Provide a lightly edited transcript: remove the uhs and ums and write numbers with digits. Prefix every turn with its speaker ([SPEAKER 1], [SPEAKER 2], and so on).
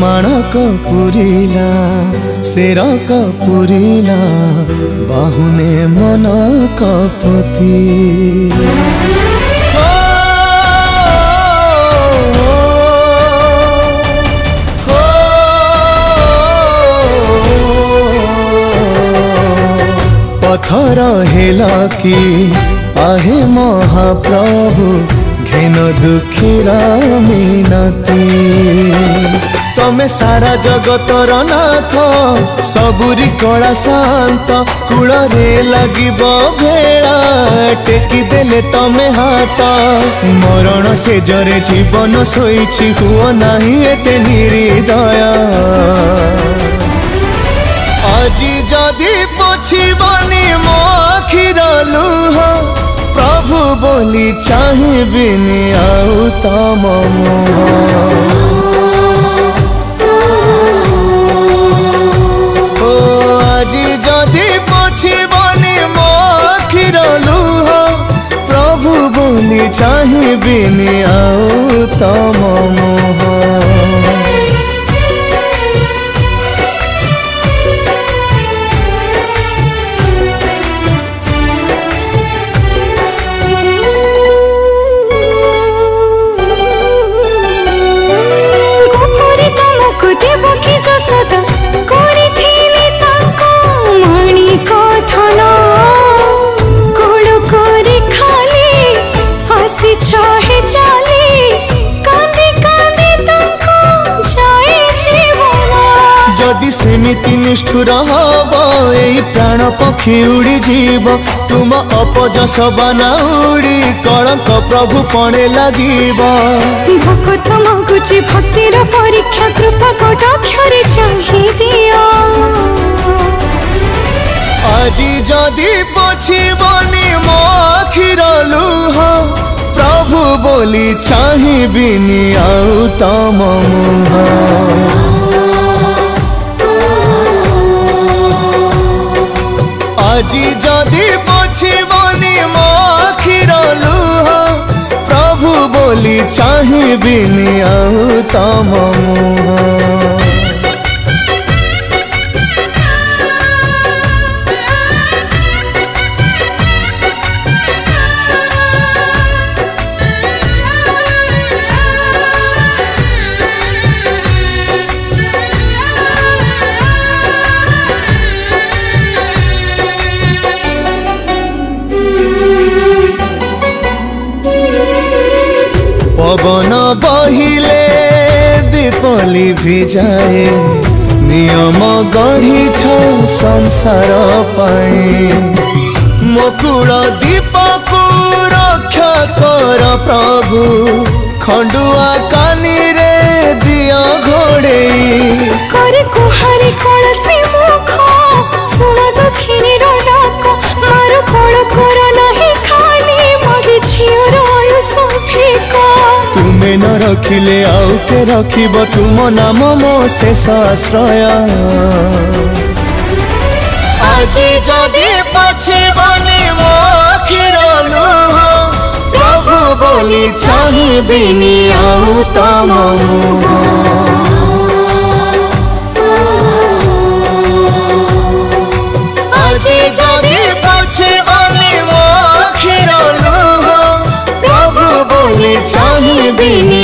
[SPEAKER 1] माणक पुरिला शेरक पुरिला बाहुने मन कपति पथर हेला कि आहे महाप्रभु घेन दुखीरा मिनती तमे सारा जगतर नाथ सबुरी कला शांत कूल रे लगिब भेड़ा टेकी देले तमे हाथ मरण से जरे जीवन सोईछि हुओ नाही एते निर्दय आजी जदि पोछिबनी मो आखिर लुह प्रभु बोली चाहिबिनी आउ तम मुह आजी जदि पोछिबनी मो आखिर लुह प्रभु बोली चाहिबिनी आउ तम मुह जदि सेमिति निष्ठुर हब एई प्राण पक्षी उड़ी जीव तुम अपजस बना उड़ी कलंक प्रभु पणे लागिब
[SPEAKER 2] भक्त मगुची भक्तिर परीक्षा कृपा कटाक्षरे चाहि दियो
[SPEAKER 1] आजी जदि पोछिबनी मो आखिर लुह प्रभु बोली चाहिबिनी आउ तम मुह आजी जदि पोछिबनी मो आखिर लुह प्रभु बोली चाहिबिनी आउ तम मुह पवन बहिले दीपली भिजाए नियम गढ़ी संसार पाए मकुल दीपक रक्षा कर प्रभु खंडुआ कानी रे दिया घोड़े
[SPEAKER 2] करे कुहारी कलसी मुख सुन दक्षिणी डाक मार कल कर नहीं खाली मगे झियर आयुष फिका
[SPEAKER 1] तुमे न रखिले आउ के रखिब तुम नाम मो शेष आश्रय आजी जदि पोछिबनी मो आखिर लुह प्रभु बोली चाहिबिनी आउ तम मुह आजी जदि पोछिबनी मो आखिर लुह प्रभु बोली चाहिबिनी